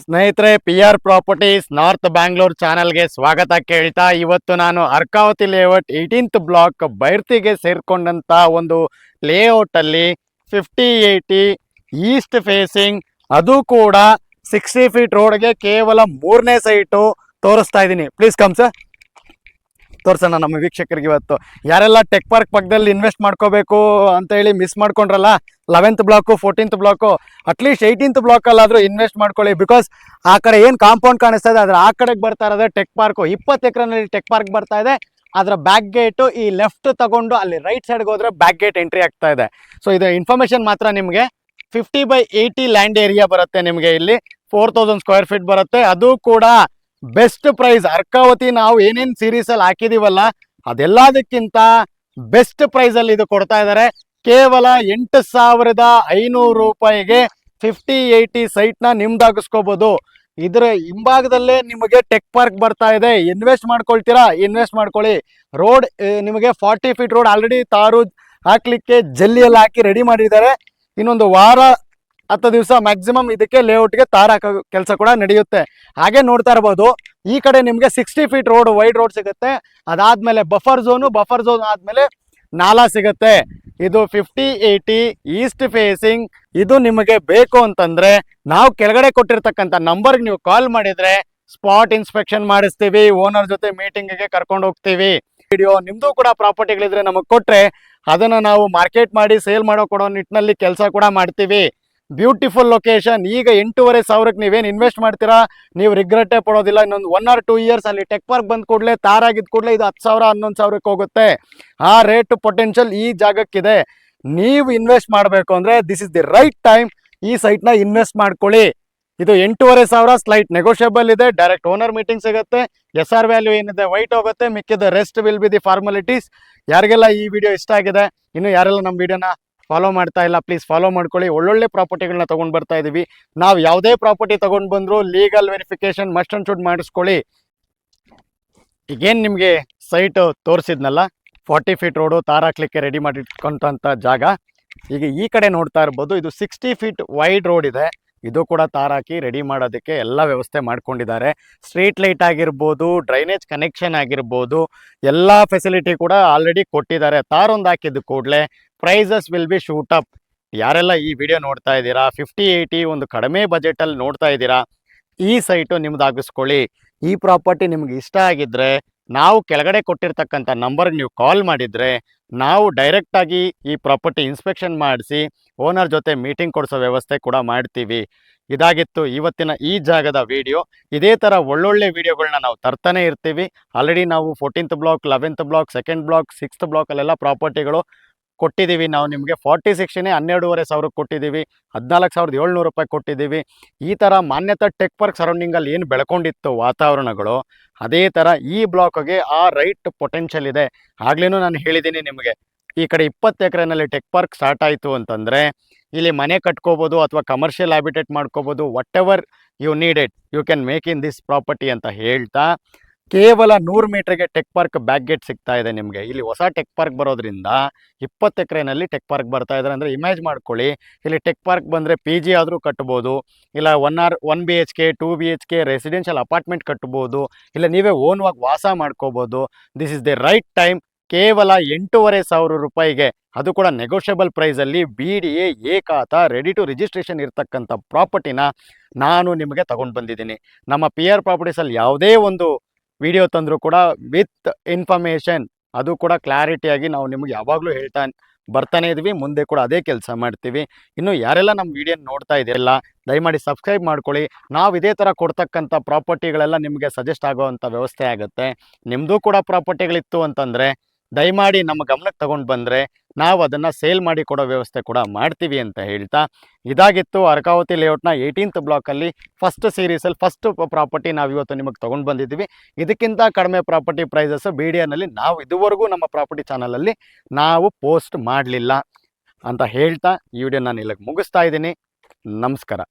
ಸ್ನೇಹಿತರೆ, P R properties north Bangalore ಚಾನಲ್ಗೆ ಸ್ವಾಗತ ಕೇಳ್ತಾ ಇವತ್ತು ನಾನು ಅರ್ಕಾವತಿ ಲೇಔಟ್ 18th ಬ್ಲಾಕ್ ಬೈರ್ತಿಗೆ ಸೇರ್ಕೊಂಡಂತ ಒಂದು ಲೇಔಟ್ ಅಲ್ಲಿ 5080 ಈಸ್ಟ್ ಫೇಸಿಂಗ್, ಅದು ಕೂಡ 60 ಫೀಟ್ ರೋಡ್ಗೆ ಕೇವಲ 3ನೇ ಸೈಟು ತೋರಿಸ್ತಾ ಇದ್ದೀನಿ. ಪ್ಲೀಸ್ ಕಮ್ ಸರ್, ತೋರ್ಸೋಣ ನಮ್ಮ ವೀಕ್ಷಕರಿಗೆ. ಇವತ್ತು ಯಾರೆಲ್ಲ ಟೆಕ್ ಪಾರ್ಕ್ ಪಕ್ಕದಲ್ಲಿ ಇನ್ವೆಸ್ಟ್ ಮಾಡ್ಕೋಬೇಕು ಅಂತ ಹೇಳಿ ಮಿಸ್ ಮಾಡ್ಕೊಂಡ್ರಲ್ಲ, 11th block 14th block, at least 18th ಬ್ಲಾಕಲ್ಲಾದರೂ ಇನ್ವೆಸ್ಟ್ ಮಾಡ್ಕೊಳ್ಳಿ. ಬಿಕಾಸ್ ಆ ಕಡೆ ಏನು ಕಾಂಪೌಂಡ್ ಕಾಣಿಸ್ತಾ ಇದೆ ಅದ್ರ ಆ ಕಡೆಗೆ ಬರ್ತಾ ಇರೋದೇ ಟೆಕ್ ಪಾರ್ಕು. 20 ಎಕರೆನಲ್ಲಿ ಟೆಕ್ ಪಾರ್ಕ್ ಬರ್ತಾ ಇದೆ. ಅದರ ಬ್ಯಾಕ್ ಗೇಟು ಈ ಲೆಫ್ಟ್ ತಗೊಂಡು ಅಲ್ಲಿ ರೈಟ್ ಸೈಡ್ಗೆ ಹೋದ್ರೆ ಬ್ಯಾಕ್ ಗೇಟ್ ಎಂಟ್ರಿ ಆಗ್ತಾ ಇದೆ. ಸೊ ಇದು ಇನ್ಫಾರ್ಮೇಶನ್ ಮಾತ್ರ ನಿಮಗೆ 50/80 ಲ್ಯಾಂಡ್ ಏರಿಯಾ ಬರುತ್ತೆ. ನಿಮಗೆ ಇಲ್ಲಿ 4000 ಸ್ಕ್ವೇರ್ ಫೀಟ್ ಬರುತ್ತೆ. ಅದು ಕೂಡ ಬೆಸ್ಟ್ ಪ್ರೈಸ್. ಅರ್ಕಾವತಿ ನಾವು ಏನೇನು ಸೀರೀಸ್ ಅಲ್ಲಿ ಹಾಕಿದೀವಲ್ಲ ಅದೆಲ್ಲದಕ್ಕಿಂತ ಬೆಸ್ಟ್ ಪ್ರೈಸ್ ಅಲ್ಲಿ ಇದು ಕೊಡ್ತಾ ಇದ್ದಾರೆ. ಕೇವಲ 8,500 ರೂಪಾಯಿಗೆ 5080 ಸೈಟ್ ನ ನಿಮ್ದಾಗಿಸ್ಕೋಬಹುದು. ಇದ್ರ ಹಿಂಭಾಗದಲ್ಲೇ ನಿಮಗೆ ಟೆಕ್ ಪಾರ್ಕ್ ಬರ್ತಾ ಇದೆ. ಇನ್ವೆಸ್ಟ್ ಮಾಡ್ಕೊಳ್ತೀರಾ, ಇನ್ವೆಸ್ಟ್ ಮಾಡ್ಕೊಳ್ಳಿ. ರೋಡ್ ನಿಮಗೆ 40 ಫೀಟ್ ರೋಡ್ ಆಲ್ರೆಡಿ ತಾರು ಹಾಕ್ಲಿಕ್ಕೆ ಜಲ್ಲಿಯಲ್ಲಿ ಹಾಕಿ ರೆಡಿ ಮಾಡಿದ್ದಾರೆ. ಇನ್ನೊಂದು ವಾರ 10 ದಿವಸ ಮ್ಯಾಕ್ಸಿಮಮ್ ಇದಕ್ಕೆ ಲೇಔಟ್ಗೆ ತಾರ್ ಹಾಕೋ ಕೆಲಸ ಕೂಡ ನಡೆಯುತ್ತೆ. ಹಾಗೆ ನೋಡ್ತಾ ಇರ್ಬೋದು, ಈ ಕಡೆ ನಿಮಗೆ 60 ಫೀಟ್ ರೋಡ್, ವೈಡ್ ರೋಡ್ ಸಿಗುತ್ತೆ. ಅದಾದ್ಮೇಲೆ ಬಫರ್ ಝೋನ್ ಆದ್ಮೇಲೆ ನಾಲಾ ಸಿಗುತ್ತೆ. ಇದು 5080 ಈಸ್ಟ್ ಫೇಸಿಂಗ್. ಇದು ನಿಮಗೆ ಬೇಕು ಅಂತಂದ್ರೆ ನಾವು ಕೆಳಗಡೆ ಕೊಟ್ಟಿರ್ತಕ್ಕಂಥ ನಂಬರ್ಗೆ ನೀವು ಕಾಲ್ ಮಾಡಿದ್ರೆ ಸ್ಪಾಟ್ ಇನ್ಸ್ಪೆಕ್ಷನ್ ಮಾಡಿಸ್ತೀವಿ. ಓನರ್ ಜೊತೆ ಮೀಟಿಂಗ್ಗೆ ಕರ್ಕೊಂಡು ಹೋಗ್ತೀವಿ. ವಿಡಿಯೋ ನಿಮ್ದು ಕೂಡ ಪ್ರಾಪರ್ಟಿಗಳಿದ್ರೆ ನಮಗೆ ಕೊಟ್ರೆ ಅದನ್ನ ನಾವು ಮಾರ್ಕೆಟ್ ಮಾಡಿ ಸೇಲ್ ಕೊಡೋ ನಿಟ್ಟಿನಲ್ಲಿ ಕೆಲಸ ಕೂಡ ಮಾಡ್ತೀವಿ. Beautiful location. ಈಗ 8,500 ನೀವೇನು ಇನ್ವೆಸ್ಟ್ ಮಾಡ್ತೀರಾ, ನೀವು ರಿಗ್ರೆಟೇ ಪಡೋದಿಲ್ಲ. ಇನ್ನೊಂದು 1 or 2 ಇಯರ್ಸ್ ಅಲ್ಲಿ ಟೆಕ್ ಪಾರ್ಕ್ ಬಂದ ಕೂಡಲೇ, ತಾರಾಗಿದ್ದ ಕೂಡಲೇ ಇದು 10,000 11,000ಕ್ಕೆ ಹೋಗುತ್ತೆ. ಆ ರೇಟ್ ಪೊಟೆನ್ಷಿಯಲ್ ಈ ಜಾಗಕ್ಕಿದೆ. ನೀವು ಇನ್ವೆಸ್ಟ್ ಮಾಡಬೇಕು ಅಂದ್ರೆ this is the right time. ಈ ಸೈಟ್ನ ಇನ್ವೆಸ್ಟ್ ಮಾಡ್ಕೊಳ್ಳಿ. ಇದು 8,500 ಸ್ಲೈಟ್ ನೆಗೋಷಿಯಬಲ್ ಇದೆ. ಡೈರೆಕ್ಟ್ ಓನರ್ ಮೀಟಿಂಗ್ ಸಿಗುತ್ತೆ. SR ವ್ಯಾಲ್ಯೂ ಏನಿದೆ ವೈಟ್ ಹೋಗುತ್ತೆ. ಮಿಕ್ಕಿದ rest will be the formalities. ಯಾರಿಗೆಲ್ಲ ಈ ವಿಡಿಯೋ ಇಷ್ಟ ಆಗಿದೆ, ಇನ್ನು ಯಾರೆಲ್ಲ ನಮ್ಮ ವಿಡಿಯೋನ ಫಾಲೋ ಮಾಡ್ತಾ ಇಲ್ಲ, ಪ್ಲೀಸ್ ಫಾಲೋ ಮಾಡ್ಕೊಳ್ಳಿ. ಒಳ್ಳೊಳ್ಳೆ ಪ್ರಾಪರ್ಟಿಗಳನ್ನ ತಗೊಂಡು ಬರ್ತಾ ಇದೀವಿ. ನಾವು ಯಾವುದೇ ಪ್ರಾಪರ್ಟಿ ತಗೊಂಡು ಬಂದ್ರು legal verification must and should ಮಾಡಿಸ್ಕೊಳ್ಳಿ. ಈಗೇನು ನಿಮಗೆ ಸೈಟ್ ತೋರಿಸಿದ್ನಲ್ಲ, 40 ಫೀಟ್ ರೋಡು ತಾರ್ ಹಾಕ್ಲಿಕ್ಕೆ ರೆಡಿ ಮಾಡಿಟ್ಕೊಂತ ಜಾಗ. ಈಗ ಈ ಕಡೆ ನೋಡ್ತಾ ಇರ್ಬೋದು, ಇದು 60 ಫೀಟ್ ವೈಡ್ ರೋಡ್ ಇದೆ. ಇದು ಕೂಡ ತಾರ್ ಹಾಕಿ ರೆಡಿ ಮಾಡೋದಕ್ಕೆ ಎಲ್ಲ ವ್ಯವಸ್ಥೆ ಮಾಡ್ಕೊಂಡಿದ್ದಾರೆ. ಸ್ಟ್ರೀಟ್ ಲೈಟ್ ಆಗಿರ್ಬೋದು, ಡ್ರೈನೇಜ್ ಕನೆಕ್ಷನ್ ಆಗಿರ್ಬೋದು, ಎಲ್ಲ ಫೆಸಿಲಿಟಿ ಕೂಡ ಆಲ್ರೆಡಿ ಕೊಟ್ಟಿದ್ದಾರೆ. ತಾರ್ ಒಂದು ಹಾಕಿದ ಕೂಡಲೇ prices will be shoot up. ಯಾರೆಲ್ಲ ಈ ವಿಡಿಯೋ ನೋಡ್ತಾ ಇದ್ದೀರಾ, 5080 ಒಂದು ಕಡಿಮೆ ಬಜೆಟಲ್ಲಿ ನೋಡ್ತಾ ಇದ್ದೀರಾ, ಈ ಸೈಟು ನಿಮ್ದಾಗಿಸ್ಕೊಳ್ಳಿ. ಈ ಪ್ರಾಪರ್ಟಿ ನಿಮ್ಗೆ ಇಷ್ಟ ಆಗಿದ್ರೆ ನಾವು ಕೆಳಗಡೆ ಕೊಟ್ಟಿರ್ತಕ್ಕಂಥ ನಂಬರ್ಗೆ ನೀವು ಕಾಲ್ ಮಾಡಿದರೆ ನಾವು ಡೈರೆಕ್ಟಾಗಿ ಈ ಪ್ರಾಪರ್ಟಿ ಇನ್ಸ್ಪೆಕ್ಷನ್ ಮಾಡಿಸಿ ಓನರ್ ಜೊತೆ ಮೀಟಿಂಗ್ ಕೊಡಿಸೋ ವ್ಯವಸ್ಥೆ ಕೂಡ ಮಾಡ್ತೀವಿ. ಇದಾಗಿತ್ತು ಇವತ್ತಿನ ಈ ಜಾಗದ ವಿಡಿಯೋ. ಇದೇ ಥರ ಒಳ್ಳೊಳ್ಳೆ ವಿಡಿಯೋಗಳನ್ನ ನಾವು ತರ್ತಾನೆ ಇರ್ತೀವಿ. ಆಲ್ರೆಡಿ ನಾವು 14th block, 11th block, 2nd block, 6th ಬ್ಲಾಕಲ್ಲೆಲ್ಲ ಪ್ರಾಪರ್ಟಿಗಳು ಕೊಟ್ಟಿದ್ದೀವಿ. ನಾವು ನಿಮಗೆ 40 ಸೆಕ್ಷನೇ 12,500 ಕೊಟ್ಟಿದ್ದೀವಿ, 14,700 ರೂಪಾಯಿ ಕೊಟ್ಟಿದ್ದೀವಿ. ಈ ಥರ ಮಾನ್ಯತಾ ಟೆಕ್ ಪಾರ್ಕ್ ಸರೌಂಡಿಂಗಲ್ಲಿ ಏನು ಬೆಳ್ಕೊಂಡಿತ್ತು ವಾತಾವರಣಗಳು, ಅದೇ ಥರ ಈ ಬ್ಲಾಕ್ಗೆ ಆ ರೈಟ್ ಪೊಟೆನ್ಷಿಯಲ್ ಇದೆ. ಆಗ್ಲೇನೂ ನಾನು ಹೇಳಿದ್ದೀನಿ ನಿಮಗೆ, ಈ ಕಡೆ 20 ಎಕರೆನಲ್ಲಿ ಟೆಕ್ ಪಾರ್ಕ್ ಸ್ಟಾರ್ಟ್ ಆಯಿತು ಅಂತಂದರೆ ಇಲ್ಲಿ ಮನೆ ಕಟ್ಕೋಬೋದು ಅಥವಾ ಕಮರ್ಷಿಯಲ್ ಹ್ಯಾಬಿಟೇಟ್ ಮಾಡ್ಕೋಬೋದು. Whatever you needed you can make in this property ಅಂತ ಹೇಳ್ತಾ, ಕೇವಲ 100 ಮೀಟರ್ಗೆ ಟೆಕ್ ಪಾರ್ಕ್ ಬ್ಯಾಕ್ ಗೇಟ್ ಸಿಗ್ತಾ ಇದೆ ನಿಮಗೆ. ಇಲ್ಲಿ ಹೊಸ ಟೆಕ್ ಪಾರ್ಕ್ ಬರೋದ್ರಿಂದ 20 ಎಕರೆನಲ್ಲಿ ಟೆಕ್ ಪಾರ್ಕ್ ಬರ್ತಾ ಇದ್ದಾರೆ ಅಂದರೆ ಇಮ್ಯಾಜ್ ಮಾಡ್ಕೊಳ್ಳಿ. ಇಲ್ಲಿ ಟೆಕ್ ಪಾರ್ಕ್ ಬಂದರೆ PG ಆದರೂ ಕಟ್ಬೋದು, ಇಲ್ಲ 1 BHK 2 BHK ರೆಸಿಡೆನ್ಷಿಯಲ್ ಅಪಾರ್ಟ್ಮೆಂಟ್ ಕಟ್ಬೋದು, ಇಲ್ಲ ನೀವೇ ಓನ್ವಾಗಿ ವಾಸ ಮಾಡ್ಕೋಬೋದು. This is the right time. ಕೇವಲ 8,500 ರೂಪಾಯಿಗೆ, ಅದು ಕೂಡ ನೆಗೋಷಿಯಬಲ್ ಪ್ರೈಸಲ್ಲಿ BDA ಏಕಾತ ರೆಡಿ ಟು ರಿಜಿಸ್ಟ್ರೇಷನ್ ಇರ್ತಕ್ಕಂಥ ಪ್ರಾಪರ್ಟಿನ ನಾನು ನಿಮಗೆ ತಗೊಂಡು ಬಂದಿದ್ದೀನಿ. ನಮ್ಮ PR ಪ್ರಾಪರ್ಟೀಸಲ್ಲಿ ಯಾವುದೇ ಒಂದು ವಿಡಿಯೋ ತಂದರೂ ಕೂಡ ವಿತ್ ಇನ್ಫಾರ್ಮೇಷನ್, ಅದು ಕೂಡ ಕ್ಲಾರಿಟಿಯಾಗಿ ನಾವು ನಿಮಗೆ ಯಾವಾಗಲೂ ಹೇಳ್ತಾ ಬರ್ತಾನೆ ಇದ್ವಿ. ಮುಂದೆ ಕೂಡ ಅದೇ ಕೆಲಸ ಮಾಡ್ತೀವಿ. ಇನ್ನು ಯಾರೆಲ್ಲ ನಮ್ಮ ವಿಡಿಯೋ ನೋಡ್ತಾ ಇದ್ದೀರಲ್ಲ, ದಯಮಾಡಿ ಸಬ್ಸ್ಕ್ರೈಬ್ ಮಾಡ್ಕೊಳ್ಳಿ. ನಾವು ಇದೇ ಥರ ಕೊಡ್ತಕ್ಕಂಥ ಪ್ರಾಪರ್ಟಿಗಳೆಲ್ಲ ನಿಮಗೆ ಸಜೆಸ್ಟ್ ಆಗೋವಂಥ ವ್ಯವಸ್ಥೆ ಆಗುತ್ತೆ. ನಿಮ್ಮದು ಕೂಡ ಪ್ರಾಪರ್ಟಿಗಳಿತ್ತು ಅಂತಂದರೆ ದಯಮಾಡಿ ನಮ್ಮ ಗಮನಕ್ಕೆ ತಗೊಂಡು ಬಂದರೆ ನಾವು ಅದನ್ನು ಸೇಲ್ ಮಾಡಿ ಕೊಡೋ ವ್ಯವಸ್ಥೆ ಕೂಡ ಮಾಡ್ತೀವಿ ಅಂತ ಹೇಳ್ತಾ, ಇದಾಗಿತ್ತು ಅರ್ಕಾವತಿ ಲೇಔಟ್ನ 18th ಬ್ಲಾಕಲ್ಲಿ ಫಸ್ಟ್ ಸೀರೀಸಲ್ಲಿ ಫಸ್ಟ್ ಪ್ರಾಪರ್ಟಿ ನಾವು ಇವತ್ತು ನಿಮಗೆ ತೊಗೊಂಡು ಬಂದಿದ್ದೀವಿ. ಇದಕ್ಕಿಂತ ಕಡಿಮೆ ಪ್ರಾಪರ್ಟಿ ಪ್ರೈಸಸ್ BDAನಲ್ಲಿ ನಾವು ಇದುವರೆಗೂ ನಮ್ಮ ಪ್ರಾಪರ್ಟಿ ಚಾನಲಲ್ಲಿ ನಾವು ಪೋಸ್ಟ್ ಮಾಡಲಿಲ್ಲ ಅಂತ ಹೇಳ್ತಾ ಈ ವಿಡಿಯೋ ನಾನು ಇಲ್ಲಿಗೆ ಮುಗಿಸ್ತಾ ಇದ್ದೀನಿ. ನಮಸ್ಕಾರ.